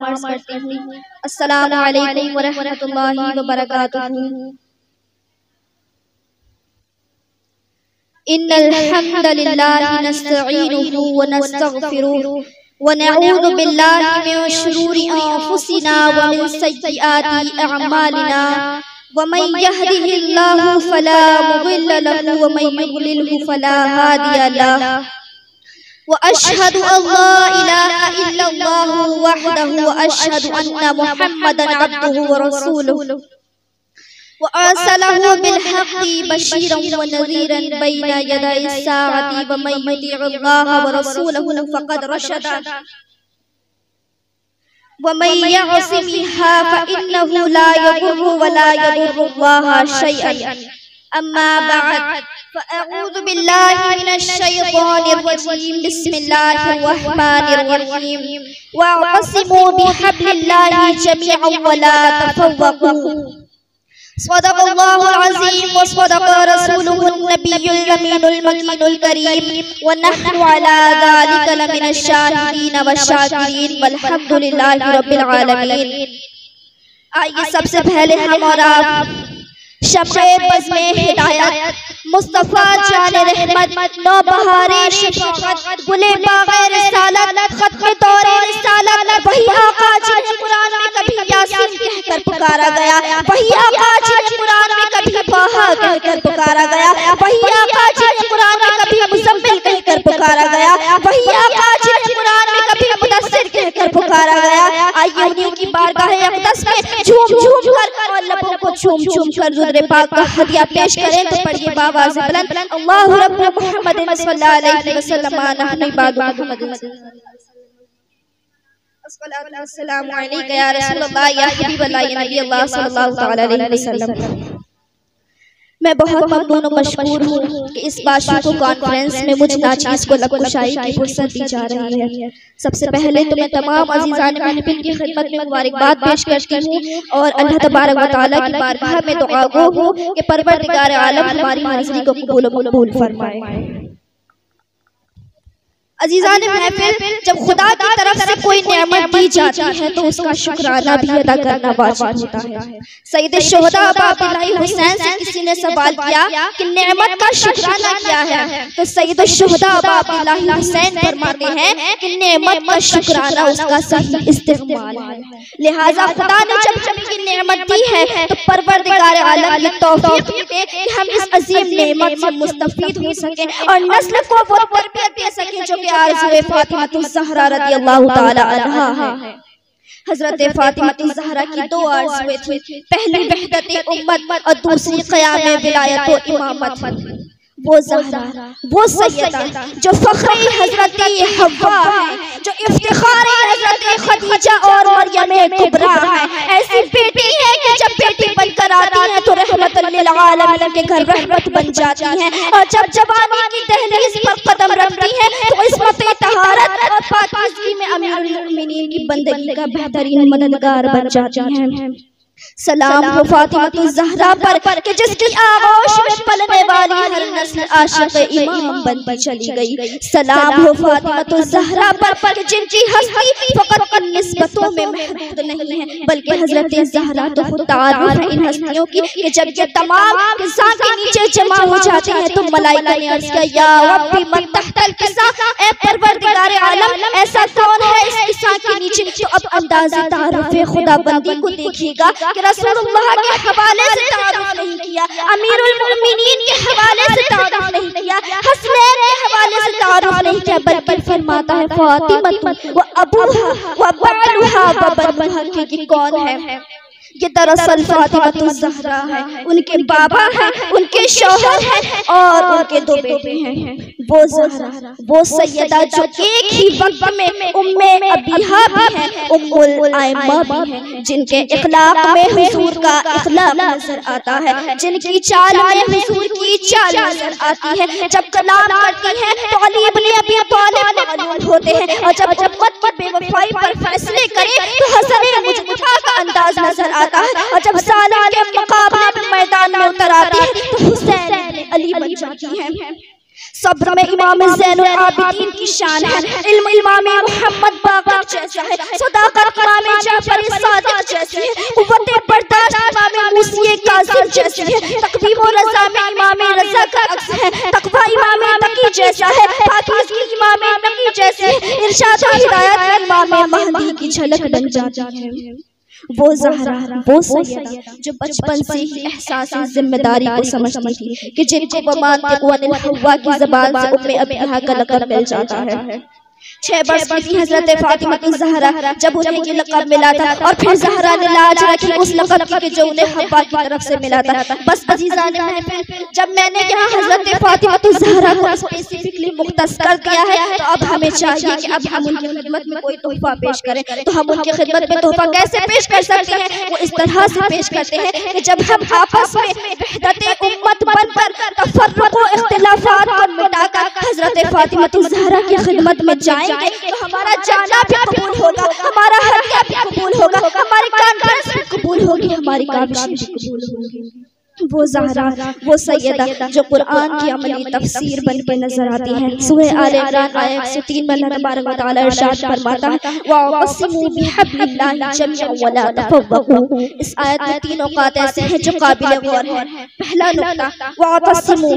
करती हूँ। अस्सलामु अलैकुम व रहमतुल्लाहि व बरकातुहू। इन्नल हम्दलिल्लाहि नस्तईनुहु व नस्तगफिरुहु व नऊज़ु बिल्लाहि मिन शुरूरि अंफुसिना व मिन सय्यिआति अअमालिना व मन यहदिहिल्लाहु फला मुदिल्ल लहु व मन युद्लिलहु फला हादिय लहु व अशहदु अल्ला इलाहा इल्लल्लाहु वहदहु व अशहदु अन्ना मुहम्मदन अब्दुहु व रसूलुहु व अरसलहु बिलहक़्क़ि बशीरन व नज़ीरन बैना यदै अस्साअति व मन युतिअल्लाह व रसूलहु फ़क़द रशद व मन यअसिमिहा फ़इन्नहु ला यज़ुर्रु व ला यदुर्रुल्लाह शैअन। अम्मा बअद फ़अऊज़ु बिल्लाहि मिनश शैतानिर रजीम। बिस्मिल्लाहिर रहमानिर रहीम। वअतसिमू बिहब्लिल्लाहि जमीअन व ला तफ़र्रक़ू। सदक़ल्लाहुल अज़ीम व सदक़ रसूलुहुन नबियुल अमीनुल मकीनुल करीम व नहनु अला ज़ालिका लमिनश शाहिदीन व शाकिरीन वल्हम्दुलिल्लाहि रब्बिल आलमीन। आइए सबसे पहले हम और आप शब-ए बज़्म-ए हिदायत मुस्तफ़ा जाने रहमत नौबहारे शफ़ाअत गुले बाग़े रिसालत ख़त्म दौरे रिसालत वही आका जिन्हें कुरान में कभी यासीन कहकर पुकारा गया, वही आका जिन्हें कुरान में कभी ताहा कहकर पुकारा गया, वही आका जिन्हें कुरान में कभी मुज़म्मिल कहकर पुकारा गया, वही आका जिन्हें कुरान में कभी मुदस्सिर कहकर पुकारा गया। आइए उन्हीं की बारगाह अक़दस में झूम-झूम कर और लबों को झूम-झूम कर रुदरे पाक का हदिया पेश करें। तो पढ़िए बावाज़ बुलंद अल्लाहु रब्बु मुहम्मदिन सल्लल्लाहु अलैहि वसल्लम नहनु इबादु मुहम्मदिन अस्सलातु वस्सलामु अलैका या रसूलल्लाह या हबीबल्लाह या नबी अल्लाह सल्लल्लाहु तआला अलैहि वसल्लम। मैं बहुत ममनून और मशकूर हूँ कि इस बाशुको कॉन्फ्रेंस में मुझ नाचीज़ को लबकुशाई की फुर्सत दी जा रही है। सबसे पहले तो मैं तमाम अज़ीज़ान महफिल की खिदमत में मुबारकबाद पेश करती हूँ और अल्लाह तबारक व तआला की बारगाह में दुआ गो हूँ कि परवरदिगार आलम हमारी हाज़िरी को कबूल व मकबूल फरमाए। अज़ीज़ान महफिल, जब खुदा की तरफ से कोई नेमत दी जाती है तो उसका शुक्राना भी अदा करना वाजिब होता है। सैयद शुहदा अबू अब्दुल्लाह हुसैन से किसी ने सवाल किया कि नेमत का शुक्राना क्या है, तो सैयद शुहदा अबू अब्दुल्लाह हुसैन फरमाते हैं कि नेमत का शुक्राना उसका सही इस्तेमाल है। लिहाजा खुदा ने जब हमें नेमत दी है तो परवरदिगार आलम की तौफीक दे कि हम इस अजीम नेमत से मुस्तफीद हो सके और नस्ल को वो तरबियत दे सके जो आरज़ुए फ़ातिमा ज़हरा रज़ियल्लाहु ताला अन्हा है। हज़रत फ़ातिमा ज़हरा की दो आरज़ुएं थी, पहली वहदत उम्मत और दूसरी क़याम विलायत व इमामत। वो ज़हरा, वो सैयदा जो फ़ख्र हज़रत हव्वा है, जो इफ्तिखार हज़रत खदीजा और मरियम कुबरा है, ऐसी बेटी है कि जब बेटी बनकर आती है तो रहमतुल लिल आलमीन के घर रहमत बन जाती है और जब जवानी की दहलीज पर कदम रखती है तो इस्मत तहारत और पाकीज़गी में अमीरुल मोमिनीन की बंदगी का बेहतरीन मददगार बन जाती है। सलाम हो फ़ातिमा ज़हरा पर कि जिसकी आगोश में पलने वाली हर नस्ल आशिक़ इमाम बनती चली गई। सलाम हो फ़ातिमा ज़हरा पर कि जिनकी हस्ती फ़कत इन निस्बतों में महदूद नहीं है बल्कि हज़रत ज़हरा तो खुद तारुफ़ है इन हस्तियों की कि जब ये तमाम किस्सा के नीचे जमा हो जाते हैं तो मलाइका ने अर्ज़ किया या रब्बी मन तहतल किस्सा, ऐ परवरदिगार आलम ऐसा कौन है इस किस्सा के नीचे जो अब अंदाज़े तारुफ़े खुदाबंदी को देखेगा कि रसूलुल्लाह के हवाले से तारुफ नहीं किया, अमीरुल मोमिनीन के हवाले से तारुफ नहीं किया, हसनैन के हवाले से तारुफ नहीं किया, बल्कि फरमाता है फ़ातिमा व अबूहा व बालुहा व बनुहा कि कौन है? ये दरअसल फ़ातिमा ज़हरा है, उनके बाबा हैं, उनके शौहर हैं और उनके दो बेटे हैं। वो ज़हरा, वो सैयदा जो एक ही वक्त में उम्मे अबीहा भी हैं, उम्मुल आइम्मा भी हैं, जिनके इखलाक में हुजूर का इखलाक नजर आता है, जिनकी चाल में हुजूर की चाल नजर आती है। जब कलाम करती हैं तो अली इब्न अबी तालिब मालूम होते हैं और जब उम्मत की बेवफाई पर फैसले करे तो हसन मुजतबा का अंदाज नजर आता है और जब साला के मुकाबले में मैदान में उतर आती है तो हुसैन अली बन जाती हैं। सब्र में इमाम ज़ैनुल आबिदीन की शान है, इल्म इमाम मोहम्मद बाक़र जैसा है, सदाकत इमाम जाफ़र सादिक़ जैसी है, क़ुव्वत बर्दाश्त इमाम मूसी काज़िम जैसी है, तक़वीम और रज़ा में इमाम रज़ा का अक्स है, तक़वा इमाम तकी जैसा है, पाकीज़गी इमाम नकी जैसी है, इरशाद और हिदायत में इमाम महदी की झलक बन जाती है। वो ज़हरा, वो सैयदा जो बचपन से ही एहसास जिम्मेदारी को समझती थी कि जिनको वो मानते अनिल हव्वा की ज़बान से उम्मे अबीहा का लक़ब मिल जाता है। 6 वर्ष की थी हज़रत फ़ातिमा ज़हरा जब उन्हें ये लक़ब मिला था, और फिर ज़हरा ने लाज रखी उस लक़ब की जो उन्हें हव्वा की तरफ से मिला था। बस अज़ीज़ान महफ़िल, जब मैंने यहाँ हज़रत फ़ातिमा ज़हरा को स्पेसिफिकली मुख्तस कर दिया है, तो अब हमें चाहिए कि अब हम उनकी खिदमत में कोई तोहफ़ा पेश करें। तो हम उनकी खिदमत में तोहफ़ा कैसे पेश कर सकते हैं? वो इस तरह से पेश करते हैं कि जब हम आपस में वहदत उम्मत बनकर तफ़र्रुक़ व इख्तिलाफ़ात को मिटाकर हज़रत फ़ातिमा ज़हरा की खिदमत में जाएंगे, तो हमारा जाना भी कबूल होगा, हमारा हदिया भी कबूल होगा, हमारी कॉन्फ्रेंस भी कबूल होगी, हमारी काविश भी कबूल होगी। वो ज़हरा, वो सैयदा जो कुरान की अमली तफसीर बन के नजर आती है। सूरह आले इमरान आयत 103 में अल्लाह तबारक व तआला इरशाद फरमाता है, वअतसिमू बिहब्लिल्लाहि जमीअन वला तफर्रकू। इस आयत में 3 औक़ात ऐसे हैं जो काबिल गौर है। पहला नुक्ता, वअतसिमू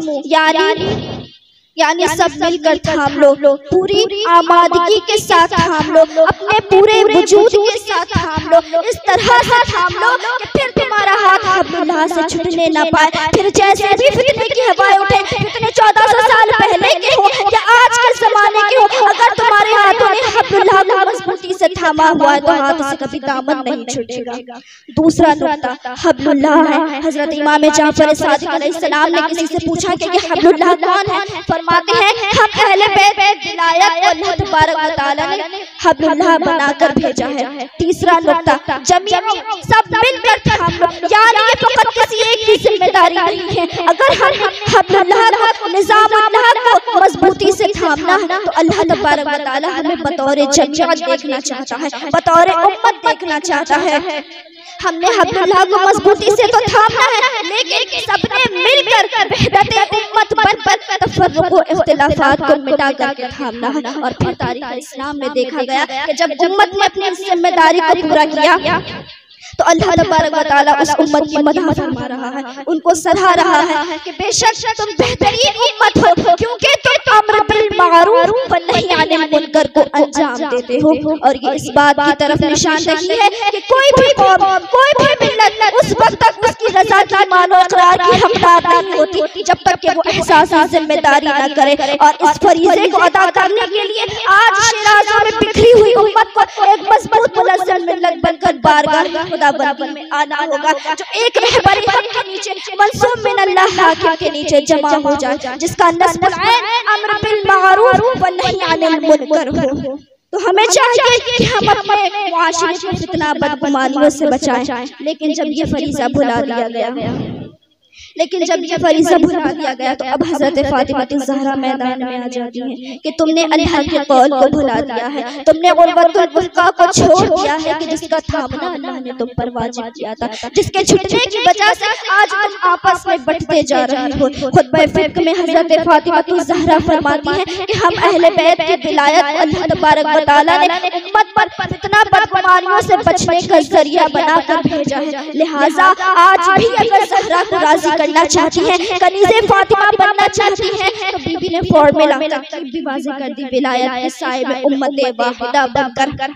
यानी सब मिलकर थाम लो, पूरी आमादगी के साथ थाम लो, अपने पूरे वजूद के साथ थाम लो, इस तरह से थाम लो कि फिर तुम्हारा हाथ हब्लुल्लाह से छूटने न पाए। फिर जैसे भी फितने की हवाएं उठे, फितने 1400 साल पहले के हो या आज के जमाने के हो, अगर तुम्हारे हाथों ने हब्लुल्लाह को मजबूती से थामा हुआ है तो हाथ से कभी दामन नहीं छूटेगा। दूसरा नुक्ता, हब्लुल्लाह है। हजरत इमाम जाफ़र सादिक़ अलैहिस्सलाम ने किसी से पूछा कि ये हब्लुल्लाह कौन है? फरमाते हैं, हम अहले बैत विलायत अल्लाह तबारक व तआला ने हब्लुल्लाह बनाकर भेजा है। तीसरा नुक्ता, जमीअन सब मिलकर थाम लो, यानी ये फकत किसी एक की जिम्मेदारी नहीं है। अगर हम हब्लुल्लाह को, निज़ामुल्लाह को मजबूती से थामना है तो अल्लाह तबारक व तआला हमें बतौर जमीअत देखना चाहता है, बतौर उम्मत देखना चाहता है। हमने हब्लुल्लाह को मजबूती से तो थामना है, लेकिन सबने मिलकर वहदत उम्मत बनकर तफर्रुक़ व इख्तिलाफ़ात को मिटा करके थामना है। और फिर तारीख़ इस्लाम में देखा गया कि जब उम्मत ने अपनी जिम्मेदारी को पूरा किया तो अल्लाह तबारक व तआला उस उम्मत की मदह फरमा रहा है, उनको सराह रहा है कि बेशक तुम बेहतरीन उम्मत हो, क्योंकि तुम अम्र बिल मारूफ व नही अनिल मुनकर को अंजाम देते हो। और ये इस बात की तरफ निशानदही है कि कोई भी कौम, कोई भी मिल्लत उस वक्त तक उसकी रज़ा की मानो इक़रार की हक़दार नहीं होती जब तक कि वो एहसास जिम्मेदारी न करे। और इस फरीज़े को अदा करने के लिए आज शिराज़ों में बिखरी हुई उम्मत को एक मजबूत मुलज़्ज़म मिल्लत बनकर बारगाह खुदाबंदी में आना होगा, जो एक रहबरी हक़ के नीचे, मंसूब मिनल्लाह हाकिम के नीचे जमा हो जाए, जिसका नस्बुल ऐन अम्र बिल मारूफ व नही अनिल मुनकर हो। तो हमें चाहिए कि हम अपने मुआशरे को फितना बदगुमानियों से बचाएं। लेकिन जब ये फरीज़ा भुला दिया तो अब हज़रत फ़ातिमा ज़हरा मैदान में आ जाती है कि तुमने अल्लाह के कौल को भुला दिया है, तुमने उर्वतुल वुस्क़ा को छोड़ दिया है कि जिसका थामना अल्लाह ने तुम पर वाजिब किया था, जिसके छूटने की वजह से आज तुम आपस में बंटते जा रहे हो। खुतबा फ़िक़्ह में हज़रत फ़ातिमा ज़हरा फरमाती है कि हम अहले बैत की विलायत अल्लाह तबारक व तआला ने उम्मत पर फितना बदगुमानियों से बचने का जरिया बनाकर भेजा है। लिहाजा आज भी अगर ज़हरा को राज़ी करना चाहती है, कनीज़े फ़ातिमा बनना चाहती है, तो बीबी ने फॉर्मूला भी वाज़ेह कर दी, विलायत के साए में उम्मत वाहिदा बनकर।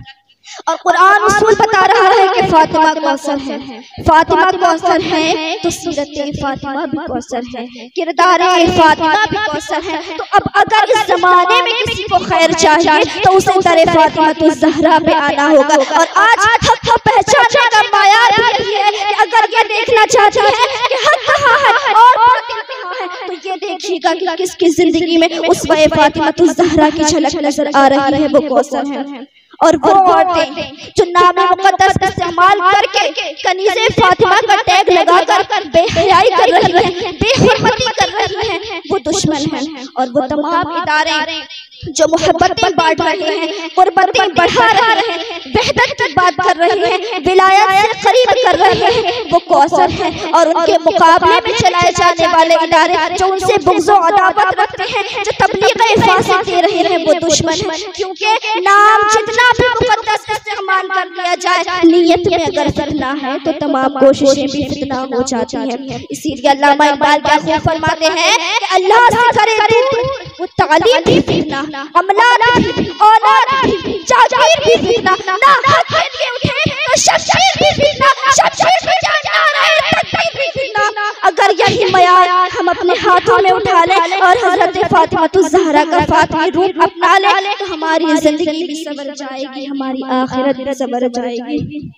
और कुरान उसूल बता रहा है कि फ़ातिमा कौसर है, फ़ातिमा कौसर है तो सीरत फ़ातिमा भी कौसर है, किरदार फ़ातिमा भी कौसर है। तो अब अगर इस ज़माने में किसी को खैर चाहिए तो उसे दर फ़ातिमा ज़हरा पे आना होगा। और आज हक़ को पहचानने का मायार यही है कि अगर ये देखना चाहती है कि हक़ कहाँ है और बातिल कहाँ है, तो ये देखिएगा कि किसकी ज़िंदगी में उस फ़ातिमा ज़हरा की झलक नजर आ रही है, वो कौसर है। और वो औरतें जो नाम मुक़द्दस इस्तेमाल करके कनीज़े फ़ातिमा का टैग लगाकर बेहयाई कर रही हैं, बेहुरमती कर रही हैं, वो दुश्मन हैं। और वो तमाम इदारे जो मोहब्बतें बांट रहे हैं, कुर्बतें बढ़ा रहे हैं, वहदत की बात कर रहे हैं, विलायत से करीब कर रहे हैं, वो कौसर है। और उनके मुकाबले में चलाए जाने वाले इदारे जो उनसे बुग़्ज़ और अदावत रखते हैं, जो तबलीग इफ़ाज़त दे रहे हैं, वो दुश्मन है। क्योंकि नाम जितना भी मुक़द्दस इस्तेमाल कर लिया जाए, नीयत में अगर फितना है तो तमाम कोशिशें भी फितना हो जाती हैं। इसीलिए अल्लामा इक़बाल क्या खूब फरमाते हैं कि अल्लाह से करे दूर वो तालीम भी फितना, अमलात भी, औलाद भी, जागीर भी फितना, ना हक के लिए उठे तो शमशीर भी फितना, शमशीर भी जान ना रहे तकदीर भी फितना। अगर यही मयार हम अपने हाथों में उठा लें और हज़रत फ़ातिमा ज़हरा का फ़ातिमी रूप अपना लें तो हमारी ज़िंदगी भी संवर जाएगी, हमारी आखिरत भी संवर जाएगी।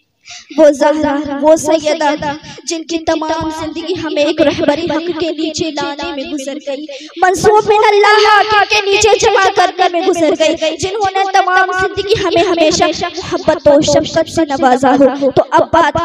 वो ज़हरा, वो सैयदा जिनकी तमाम जिंदगी हमें एक रहबरी हक के नीचे लाने में गुजर गई, मंसूब बिन अल्लाह के नीचे जमा करने में गुजर गई, जिन्होंने तमाम जिंदगी हमें हमेशा मोहब्बत और शफ़क़त से नवाजा हो। तो अब बात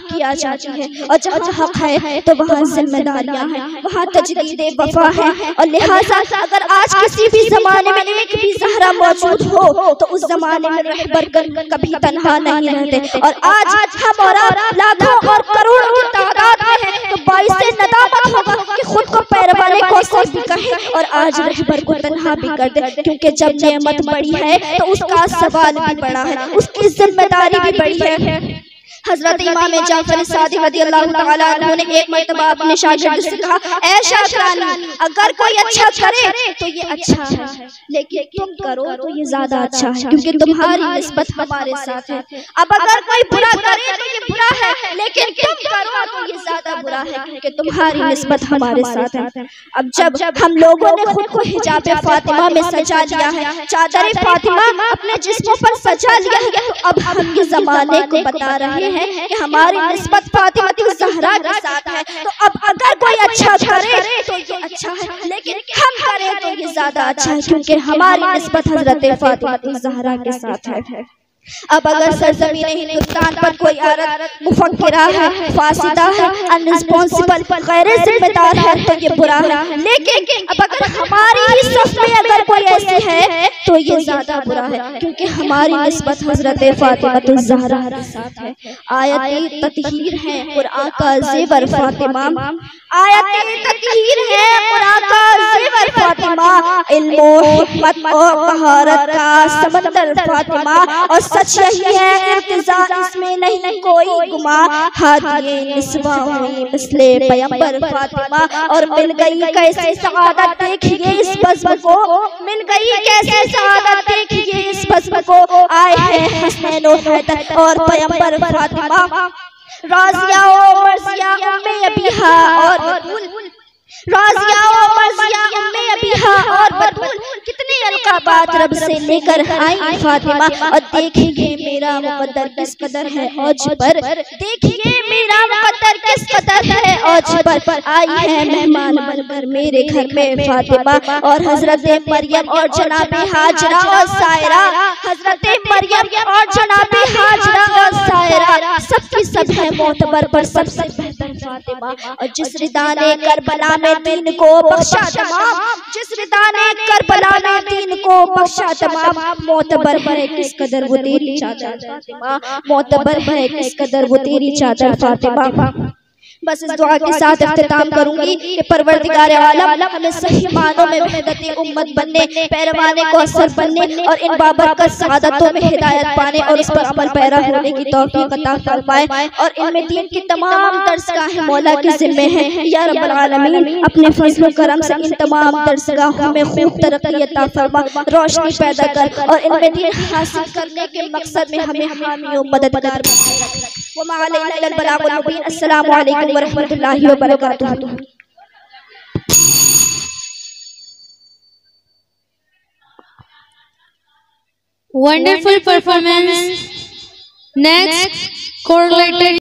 किया जाती है और जहाँ हक है तो वहाँ जिम्मेदारियाँ हैं, वहाँ तजदीद वफ़ा है। और लिहाजा अगर आज किसी भी ज़माने में एक भी ज़हरा मौजूद हो तो उस ज़माने में रहबर कभी तन्हा नहीं रहते। और आज हम और लाखों और करोड़ों की तादाद में हैं, तो बाइसे नदामत होगा कि खुद को पैरवाने कौसर भी कहे और आज रहबर को तन्हा भी कर दे। क्योंकि जब नेमत बड़ी है तो उसका सवाल भी बड़ा है, उसकी जिम्मेदारी भी बड़ी है। हज़रत इमाम जाफ़र सादिक़ रज़ियल्लाहु तआला अन्हु ने एक मर्तबा अपने शागिर्द से कहा, ऐ शाकिरानी, अगर कोई अच्छा करे तो ये अच्छा है, लेकिन तुम करो तो ये ज्यादा अच्छा है, क्योंकि तुम्हारी निस्बत हमारे साथ है। अब अगर कोई बुरा करे तो ये बुरा है, लेकिन तुम करो तो ये ज्यादा बुरा है, क्योंकि तुम्हारी निस्बत हमारे साथ है। अब जब हम लोगों ने खुद को हिजाब फ़ातिमा में सजा लिया है, चादर फ़ातिमा अपने जिस्मों पर सजा लिया है, तो अब हम ये ज़माने को बता रहे हैं कि हमारी निस्बत फ़ातिमा ज़हरा के साथ है। तो अब अगर कोई अच्छा करे तो ये अच्छा है, लेकिन हम करें तो ये ज्यादा अच्छा है, क्योंकि हमारी निस्बत हज़रत फ़ातिमा ज़हरा के साथ है। अब अगर सरज़मीन हिंदुस्तान पर कोई औरत मुफक्किरा है, फासिदा है, अनरिस्पॉन्सिबल, गैर जिम्मेदार है तो ये बुरा है, लेकिन अब अगर हमारी ही सफ में अगर कोई ऐसी है तो ये ज्यादा बुरा है, क्योंकि हमारी निस्बत हज़रत फ़ातिमा ज़हरा के साथ है। आयत ततहीर है कुरान का ज़ेवर फ़ातिमा, आयत ततहीर है कुरान का ज़ेवर फ़ातिमा, इल्म हिकमत और तहारत का समंदर फ़ातिमा, और सच यही है इर्तिज़ा इसमें नहीं कोई गुमा, हादिए निस्वा हुई मिसले पैगंबर फ़ातिमा, और मिल गई कैसी सआदत देखिए इस बज़्म को, मिल गई कैसी सआदत देखिए इस बज़्म को, आए हैं हसनैन और हैदर और पैगंबर फ़ातिमा, राज़िया और मर्ज़िया उम्मे अबीहा और बतूल, राज़िया और मर्ज़िया उम्मे अबीहा और बतूल, कितने अलक़ाबात रब से लेकर आई फ़ातिमा। और देखिए मेरा मुक़द्दर किस कदर है औज पर, देखिए मेरा मुक़द्दर किस कदर है औज पर, आई है मेहमान बनकर मेरे घर में फ़ातिमा, और हज़रत मरियम और जनाबे हाजरा और सायरा, हज़रत मरियम और जनाबे हाजरा और सायरा सबकी सब है मोतबर पर सबसे बेहतर फ़ातिमा। और जिस रिदा ने करबला में दीन को बख्शा तमाम, जिस रिदा ने करबला में दीन को बख्शा तमाम, मोतबर है किस कदर वो तेरी चादर फ़ातिमा, मोतबर है किस कदर वो तेरी चादर फ़ातिमा। बस इस दुआ के साथ इख्तिताम करूंगी कि परवरदिगार आलम हमें सही मानों में वहदत उम्मत बनने, पैरवाने को असर बनने और इन बाबरकत सआदतों में हिदायत पाने और इस पर अमल पैरा होने की तौफीक अता फरमाए। और इनमें दीन की तमाम दर्सगाहें मौला के ज़िम्मे हैं। या रब्बल आलमीन अपने फज़ल करम से इन तमाम दर्सगाहों में खूब तरक्की अता फरमा, रोशनी पैदा कर और इनमें दीन हासिल करने के मकसद में हमें हामी और मददगार बनाए। वमा अलैना इल्लल बलागुल मुबीन। अस्सलामु अलैकुम व रहमतुल्लाहि व बरकातुहू। Wonderful performance. Next, correlated